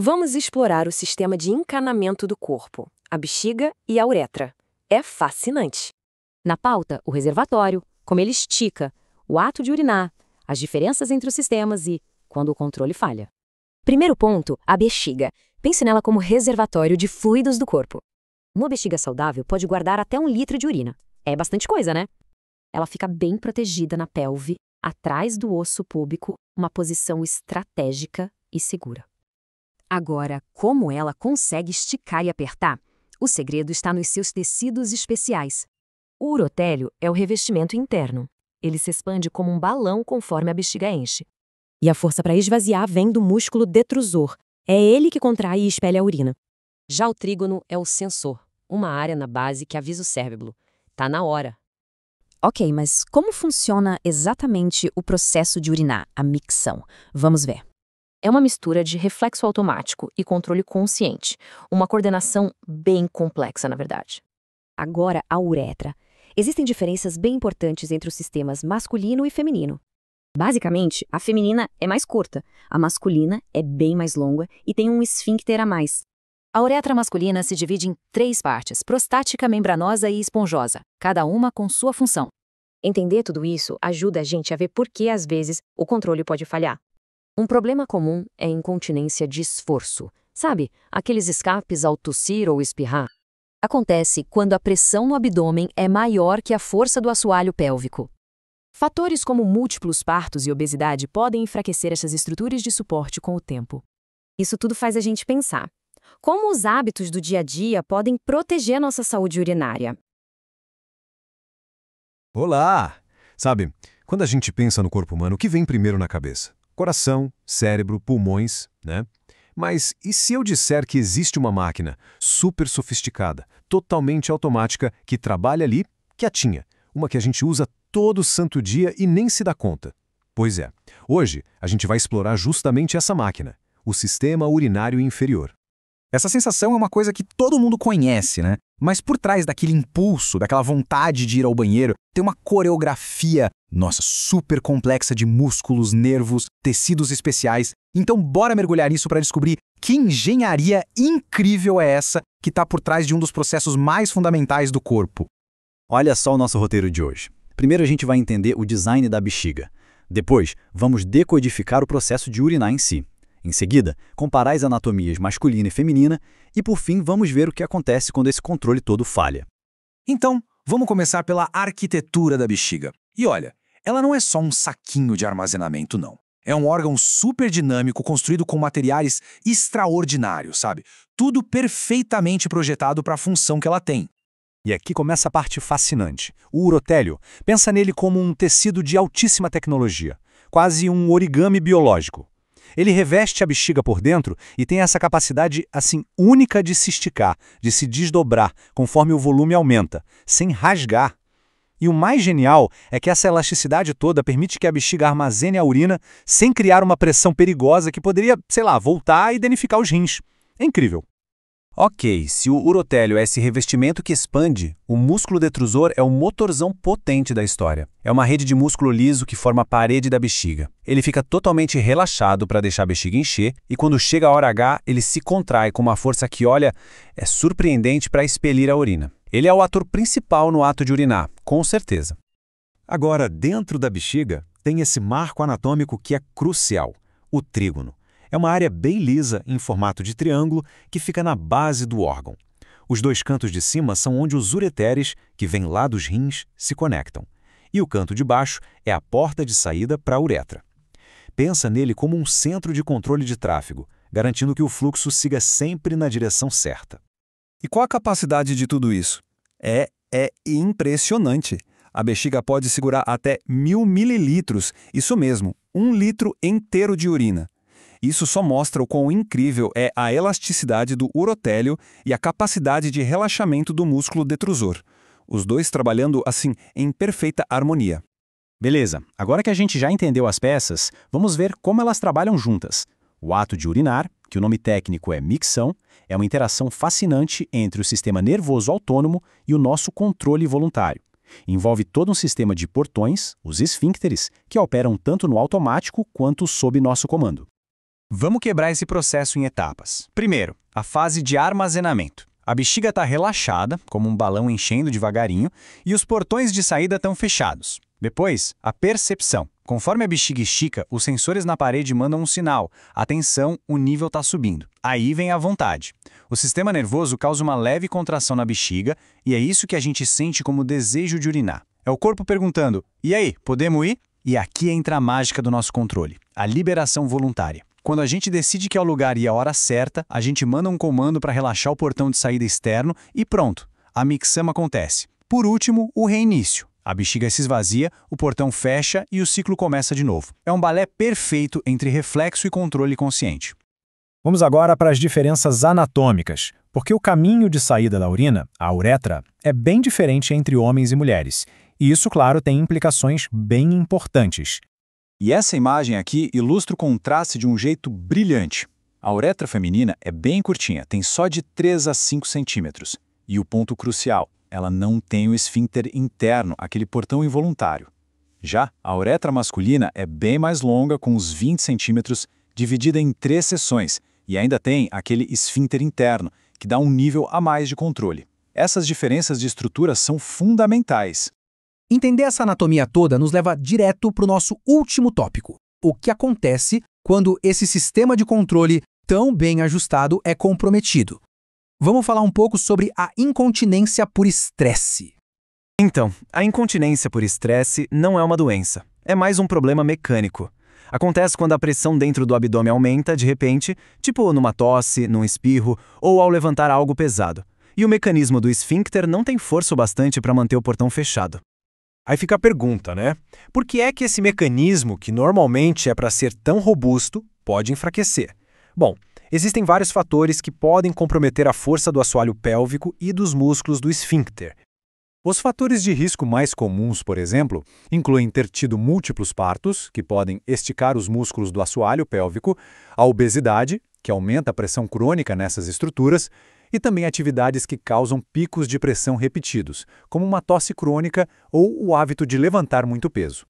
Vamos explorar o sistema de encanamento do corpo, a bexiga e a uretra. É fascinante. Na pauta, o reservatório, como ele estica, o ato de urinar, as diferenças entre os sistemas e quando o controle falha. Primeiro ponto, a bexiga. Pense nela como reservatório de fluidos do corpo. Uma bexiga saudável pode guardar até 1 litro de urina. É bastante coisa, né? Ela fica bem protegida na pelve, atrás do osso púbico, uma posição estratégica e segura. Agora, como ela consegue esticar e apertar? O segredo está nos seus tecidos especiais. O urotélio é o revestimento interno. Ele se expande como um balão conforme a bexiga enche. E a força para esvaziar vem do músculo detrusor. É ele que contrai e expele a urina. Já o trígono é o sensor, uma área na base que avisa o cérebro. Tá na hora. Ok, mas como funciona exatamente o processo de urinar, a micção? Vamos ver. É uma mistura de reflexo automático e controle consciente. Uma coordenação bem complexa, na verdade. Agora, a uretra. Existem diferenças bem importantes entre os sistemas masculino e feminino. Basicamente, a feminina é mais curta, a masculina é bem mais longa e tem um esfíncter a mais. A uretra masculina se divide em 3 partes, prostática, membranosa e esponjosa, cada uma com sua função. Entender tudo isso ajuda a gente a ver por que, às vezes, o controle pode falhar. Um problema comum é a incontinência de esforço. Sabe, aqueles escapes ao tossir ou espirrar? Acontece quando a pressão no abdômen é maior que a força do assoalho pélvico. Fatores como múltiplos partos e obesidade podem enfraquecer essas estruturas de suporte com o tempo. Isso tudo faz a gente pensar. Como os hábitos do dia a dia podem proteger nossa saúde urinária? Olá! Sabe, quando a gente pensa no corpo humano, o que vem primeiro na cabeça? Coração, cérebro, pulmões, né? Mas e se eu disser que existe uma máquina super sofisticada, totalmente automática, que trabalha ali, quietinha, uma que a gente usa todo santo dia e nem se dá conta? Pois é, hoje a gente vai explorar justamente essa máquina, o sistema urinário inferior. Essa sensação é uma coisa que todo mundo conhece, né? Mas por trás daquele impulso, daquela vontade de ir ao banheiro, tem uma coreografia, nossa, super complexa de músculos, nervos, tecidos especiais. Então bora mergulhar nisso para descobrir que engenharia incrível é essa que está por trás de um dos processos mais fundamentais do corpo. Olha só o nosso roteiro de hoje. Primeiro a gente vai entender o design da bexiga. Depois, vamos decodificar o processo de urinar em si. Em seguida, comparar as anatomias masculina e feminina e, por fim, vamos ver o que acontece quando esse controle todo falha. Então, vamos começar pela arquitetura da bexiga. E olha, ela não é só um saquinho de armazenamento, não. É um órgão super dinâmico construído com materiais extraordinários, sabe? Tudo perfeitamente projetado para a função que ela tem. E aqui começa a parte fascinante. O urotélio, pensa nele como um tecido de altíssima tecnologia, quase um origami biológico. Ele reveste a bexiga por dentro e tem essa capacidade, assim, única de se esticar, de se desdobrar, conforme o volume aumenta, sem rasgar. E o mais genial é que essa elasticidade toda permite que a bexiga armazene a urina sem criar uma pressão perigosa que poderia, sei lá, voltar e danificar os rins. É incrível. Ok, se o urotélio é esse revestimento que expande, o músculo detrusor é o motorzão potente da história. É uma rede de músculo liso que forma a parede da bexiga. Ele fica totalmente relaxado para deixar a bexiga encher e quando chega a hora H, ele se contrai com uma força que, olha, é surpreendente para expelir a urina. Ele é o ator principal no ato de urinar, com certeza. Agora, dentro da bexiga, tem esse marco anatômico que é crucial, o trígono. É uma área bem lisa, em formato de triângulo, que fica na base do órgão. Os 2 cantos de cima são onde os ureteres, que vêm lá dos rins, se conectam. E o canto de baixo é a porta de saída para a uretra. Pensa nele como um centro de controle de tráfego, garantindo que o fluxo siga sempre na direção certa. E qual a capacidade de tudo isso? É impressionante. A bexiga pode segurar até 1000 mililitros, isso mesmo, 1 litro inteiro de urina. Isso só mostra o quão incrível é a elasticidade do urotélio e a capacidade de relaxamento do músculo detrusor. Os dois trabalhando, assim, em perfeita harmonia. Beleza, agora que a gente já entendeu as peças, vamos ver como elas trabalham juntas. O ato de urinar, que o nome técnico é micção, é uma interação fascinante entre o sistema nervoso autônomo e o nosso controle voluntário. Envolve todo um sistema de portões, os esfíncteres, que operam tanto no automático quanto sob nosso comando. Vamos quebrar esse processo em etapas. Primeiro, a fase de armazenamento. A bexiga está relaxada, como um balão enchendo devagarinho, e os portões de saída estão fechados. Depois, a percepção. Conforme a bexiga estica, os sensores na parede mandam um sinal. Atenção, o nível está subindo. Aí vem a vontade. O sistema nervoso causa uma leve contração na bexiga, e é isso que a gente sente como desejo de urinar. É o corpo perguntando, e aí, podemos ir? E aqui entra a mágica do nosso controle, a liberação voluntária. Quando a gente decide que é o lugar e a hora certa, a gente manda um comando para relaxar o portão de saída externo e pronto, a mixama acontece. Por último, o reinício. A bexiga se esvazia, o portão fecha e o ciclo começa de novo. É um balé perfeito entre reflexo e controle consciente. Vamos agora para as diferenças anatômicas, porque o caminho de saída da urina, a uretra, é bem diferente entre homens e mulheres. E isso, claro, tem implicações bem importantes. E essa imagem aqui ilustra o contraste de um jeito brilhante. A uretra feminina é bem curtinha, tem só de 3 a 5 centímetros. E o ponto crucial, ela não tem o esfíncter interno, aquele portão involuntário. Já a uretra masculina é bem mais longa, com uns 20 centímetros, dividida em 3 seções, e ainda tem aquele esfíncter interno, que dá um nível a mais de controle. Essas diferenças de estrutura são fundamentais. Entender essa anatomia toda nos leva direto para o nosso último tópico. O que acontece quando esse sistema de controle tão bem ajustado é comprometido? Vamos falar um pouco sobre a incontinência por estresse. Então, a incontinência por estresse não é uma doença. É mais um problema mecânico. Acontece quando a pressão dentro do abdômen aumenta de repente, tipo numa tosse, num espirro ou ao levantar algo pesado. E o mecanismo do esfíncter não tem força o bastante para manter o portão fechado. Aí fica a pergunta, né? Por que é que esse mecanismo, que normalmente é para ser tão robusto, pode enfraquecer? Bom, existem vários fatores que podem comprometer a força do assoalho pélvico e dos músculos do esfíncter. Os fatores de risco mais comuns, por exemplo, incluem ter tido múltiplos partos, que podem esticar os músculos do assoalho pélvico, a obesidade, que aumenta a pressão crônica nessas estruturas, e também atividades que causam picos de pressão repetidos, como uma tosse crônica ou o hábito de levantar muito peso.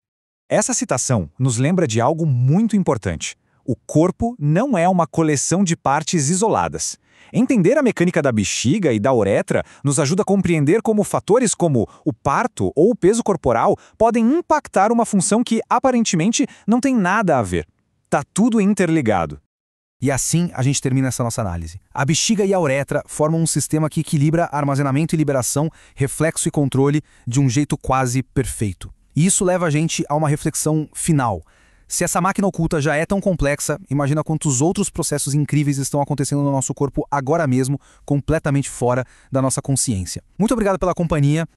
Essa citação nos lembra de algo muito importante. O corpo não é uma coleção de partes isoladas. Entender a mecânica da bexiga e da uretra nos ajuda a compreender como fatores como o parto ou o peso corporal podem impactar uma função que, aparentemente, não tem nada a ver. Tá tudo interligado. E assim a gente termina essa nossa análise. A bexiga e a uretra formam um sistema que equilibra armazenamento e liberação, reflexo e controle de um jeito quase perfeito. E isso leva a gente a uma reflexão final. Se essa máquina oculta já é tão complexa, imagina quantos outros processos incríveis estão acontecendo no nosso corpo agora mesmo, completamente fora da nossa consciência. Muito obrigado pela companhia.